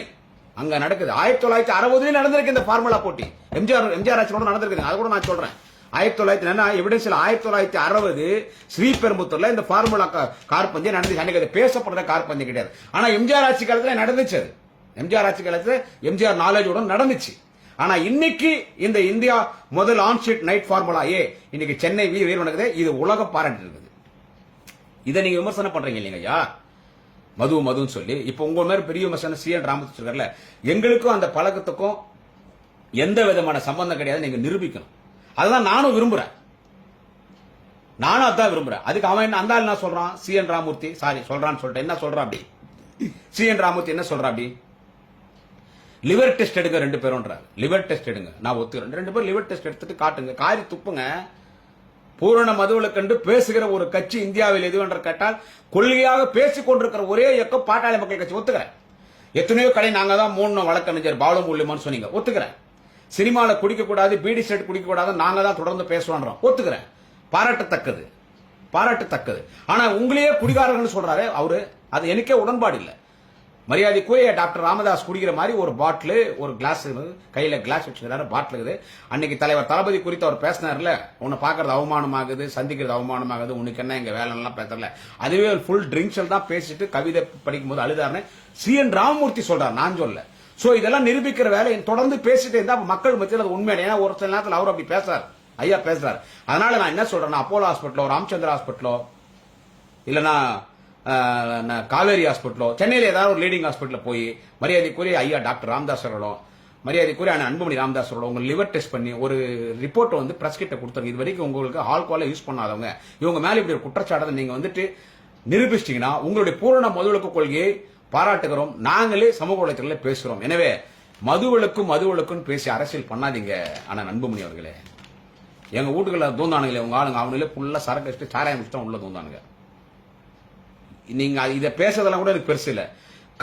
அங்க நடக்குது. 1960 நடந்திருக்கு இந்த ஃபார்முலா போட்டி. எம்ஜிஆர் ஆட்சியோட நடந்திருக்கு. அது கூட நான் சொல்றேன். 1900 எவிடன்ஸ்ல 1960 ஸ்ரீபெரும்புத்தூர்ல இந்த ஃபார்முலா கார் பந்தயம் நடந்துச்சு. அன்னைக்கு அது பேசப்படுற கார் பந்தயம் கிடையாது. ஆனா எம்ஜிஆர் ஆட்சி காலத்துல நடந்துச்சு. அது எம்ஜிஆர் ஆட்சி காலத்துல எம்ஜிஆர் நாலேஜோட நடந்துச்சு. ஆனா இன்னைக்கு இந்த இந்தியா முதல் ஆன் ஷீட் நைட் ஃபார்முலா இன்னைக்கு சென்னை வீர் நடக்குது. இது உலக பாராட்டு இருக்குது. இதை நீங்க விமர்சனம் பண்றீங்க இல்லைங்கய்யா, மதுன்னு சொல்லி. இப்ப உங்க மேல பெரிய விமர்சனம் CN ராமதாஸ் இருக்கார்ல, எங்களுக்கும் அந்த பழக்கத்துக்கும் எந்த விதமான சம்பந்தம் கிடையாது நீங்க நிரூபிக்கணும். அதுதான் நானும் விரும்புறேன். அதான் விரும்புறேன். அதுக்கு அவன் என்ன அந்த ஆள் என்ன சொல்றான், CN ராமூர்த்தி சொல்றான்னு சொல்லிட்டு என்ன சொல்றான் அப்படி, CN ராமூர்த்தி என்ன சொல்றான் அப்படி, லிவர் டெஸ்ட் எடுங்க 2 பேரும், லிவர் டெஸ்ட் எடுங்க. நான் ஒத்துக்கிறேன். 2 பேரும் லிவர் டெஸ்ட் எடுத்துட்டு காட்டுங்க, காரி துப்புங்க. பூரண மதுவில கண்டு பேசுகிற ஒரு கட்சி இந்தியாவில் எது என்று கேட்டால் கொள்கையாக பேசிக் கொண்டிருக்கிற ஒரே இயக்கம் பாட்டாளி மக்கள் கட்சி. ஒத்துக்கிறேன். எத்தனையோ கடை நாங்க தான் 3 வழக்கறிஞர் பாலமுல்லிமான்னு சொன்னீங்க, ஒத்துக்கிறேன். சினிமால குடிக்க கூடாது, பீடி செட் குடிக்க கூடாது, நாங்க தான் தொடர்ந்து பேசுவோம், ஒத்துக்கிறேன். பாராட்டத்தக்கது. ஆனா உங்களையே குடிகாரர்கள் சொல்றாரு அவரு, அது எனக்கே உடன்பாடு இல்லை. மரியாதைக்குரிய டாக்டர் ராமதாஸ் குடிக்கிற மாதிரி ஒரு பாட்டில், ஒரு கிளாஸ், கையில கிளாஸ் வச்சுக்கிறாரு, பாட்டில் இருக்குது. அன்னைக்கு தலைவர் தளபதி குறித்து அவர் பேசினார்ல, உன்னை பாக்குறது அவமானமாகுது, சந்திக்கிறது அவமானமாகுது, உனக்கு என்ன இங்க வேலை எல்லாம் பேசல, அதுவே ஃபுல் ட்ரிங்க்ஸ் தான் பேசிட்டு கவிதை படிக்கும் போது அழுதாருன்னு CN ராமமூர்த்தி சொல்றாரு, நான் சொல்ல. சோ இதெல்லாம் நிரூபிக்கிற வேலை தொடர்ந்து பேசிட்டு இருந்தா மக்கள் மத்தியில் அது உண்மையான. ஏன்னா ஒரு சில நேரத்தில் அவர் அப்படி பேசுறாரு, ஐயா பேசுறாரு. அதனால நான் என்ன சொல்றேன்னா, அப்போலோ ஹாஸ்பிட்டலோ, ராமச்சந்திர ஹாஸ்பிட்டலோ, இல்லனா காவேரி ஹாஸ்பிட்டலோ, சென்னையில் ஏதாவது ஒரு லீடிங் ஹாஸ்பிட்டல் போய் மரியாதைக்குரிய ஐயா டாக்டர் ராமதாஸ் அவர்களோ, மரியாதைக்குரிய அன்புமணி ராமதாஸ் அவர்களோ உங்க லிவர் டெஸ்ட் பண்ணி ஒரு ரிப்போர்ட் பிரஸ் கிட்ட கொடுத்தாங்க. இது வரைக்கும் உங்களுக்கு ஆல்கோஹால யூஸ் பண்ணாதவங்க இவங்க மேல இப்படி ஒரு குற்றச்சாட்டை நீங்க நிரூபிச்சிட்டீங்கன்னா உங்களுடைய பூரண மதுவிலக்கு கொள்கையை பாராட்டுகிறோம். நாங்களே சமூக வலைத்தளத்தில் பேசுறோம். எனவே மதுவிலக்கும் பேசி அரசியல் பண்ணாதீங்க. ஆனா அன்புமணி அவர்களே, எங்க வீட்டுக்குள்ள தூந்தானுங்களே உங்க ஆளுங்க, அவங்களே ஃபுல்லா சரக்கு வச்சுட்டு சாராயம் வச்சுட்டு உள்ள தூந்தானுங்க. நீங்க இதை பேசுறதெல்லாம் கூட எனக்கு பெருசு இல்ல.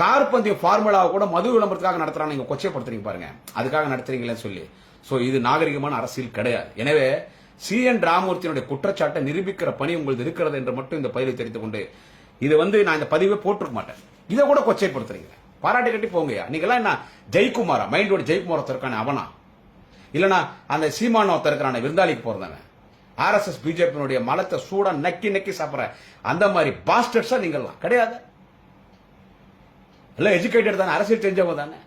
கார் பந்தயம் ஃபார்முலாவை கூட மது விளம்பரத்துக்காக நடத்துறாங்க, நீங்க கொச்சைப்படுத்துறீங்க பாருங்க, அதுக்காக நடத்துறீங்களேன்னு சொல்லி. சோ இது நாகரிகமான அரசியல் கிடையாது. எனவே CN ராமூர்த்தியினுடைய குற்றச்சாட்டை நிரூபிக்கிற பணி உங்களுக்கு இருக்கிறது என்று மட்டும் இந்த பதிவை தெரிந்து கொண்டு, இது நான் இந்த பதிவை போட்டிருக்க மாட்டேன். இதை கூட கொச்சைப்படுத்துறீங்க, பாராட்டி கட்டி போங்கயா. நீங்க எல்லாம் என்ன ஜெயக்குமாரா, மைண்டோட ஜெயக்குமார் ஒருத்தருக்கான அவனா, இல்லனா அந்த சீமான ஒருத்தர் இருக்கிறான விருந்தாளிக்கு போறதானே, RSS BJP மலத்தை சூடா நக்கி சாப்பிடுற அந்த மாதிரி பாஸ்டர்ஸா நீங்கெல்லாம் கிடையாது. எல்லாம் எஜுகேட்டட் தானே, அரசியல் தெரிஞ்சவங்க தானே.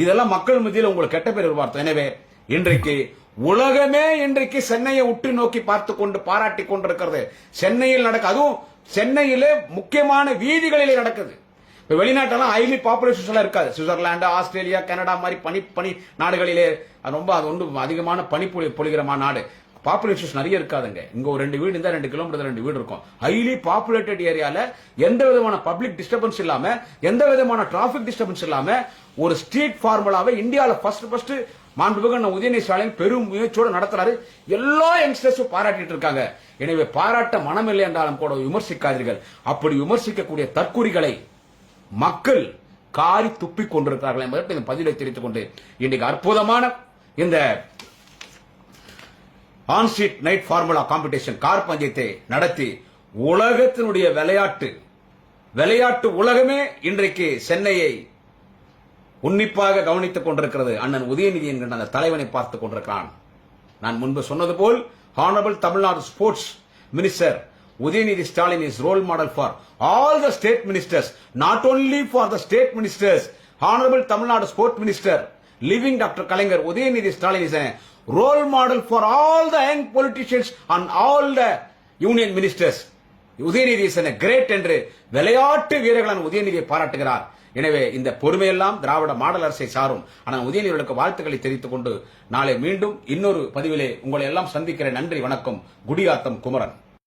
இதெல்லாம் மக்கள் மத்தியில் உங்களுக்கு கெட்ட பேர் எதிர்பார்த்தோம். எனவே இன்றைக்கு உலகமே இன்றைக்கு சென்னையை உற்று நோக்கி பார்த்து கொண்டு பாராட்டி கொண்டிருக்கிறது. சென்னையில் அதுவும் சென்னையிலே முக்கியமான வீதிகளிலே நடக்குது. இப்ப வெளிநாட்டெல்லாம் ஹைலி பாப்புலேஷன் இருக்காது. சுவிட்சர்லாந்து, ஆஸ்திரேலியா, கனடா மாதிரி பனி நாடுகளிலே ரொம்ப அது ஒன்று அதிகமான பனி பொழிகிற நாடு. பாப்புலேஷன் நிறைய இருக்காதுங்க. இங்க ஒரு 2 வீடு இருந்தா 2 கிலோமீட்டர் 2 வீடு இருக்கும். ஹைலி பாப்புலேட்டட் ஏரியால எந்த விதமான பப்ளிக் டிஸ்டர்பன்ஸ் இல்லாம, எந்த விதமான டிராபிக் டிஸ்டர்பன்ஸ் இல்லாம ஒரு ஸ்ட்ரீட் ஃபார்முலாவை இந்தியாவில் ஃபர்ஸ்ட் மாண்புமிகு உதயநிதி ஸ்டாலின் பெரும் முயற்சியோடு நடத்துறாரு. எல்லா யங்ஸ்டர்ஸும் பாராட்டிட்டு இருக்காங்க. எனவே பாராட்ட மனமில்லை என்றாலும் கூட விமர்சிக்காதீர்கள். அப்படி விமர்சிக்கக்கூடிய தற்குறிகளை மக்கள் காரி துப்பிக் கொண்டிருக்கிறார்கள் என்பதற்கு இந்த பதிலை தெரிவித்துக் கொண்டு இன்றைக்கு அற்புதமான இந்த on street night formula competition car பந்தயத்தை நடத்தி உலகத்தினுடைய விளையாட்டு உலகமே இன்றைக்கு சென்னையை உன்னிப்பாக கவனித்துக் கொண்டிருக்கிறது. அண்ணன் உதயநிதி என்கின்ற அந்த தலைவனை பார்த்துக் கொண்டிருக்கிறான். நான் முன்பு சொன்னது போல் honourable Tamil Nadu sports minister Udayanithi Stalin is role model for all the state ministers, not only for the state ministers. Honorable Tamil Nadu Sport Minister, living Dr. Kalaignar, Udayanithi Stalin is a role model for all the young politicians and all the union ministers. Udayanithi is a great என்று விளையாட்டு வீரர்களான உதயநிதியை பாராட்டுகிறார். எனவே இந்த பொறுமையெல்லாம் திராவிட model அரசை சாரும். ஆனால் உதயநிதிகளுக்கு வாழ்த்துக்களை தெரிவித்துக் கொண்டு நாளை மீண்டும் இன்னொரு பதிவிலே உங்களை எல்லாம் சந்திக்கிறேன். நன்றி, வணக்கம். குடியாத்தம் குமரன்.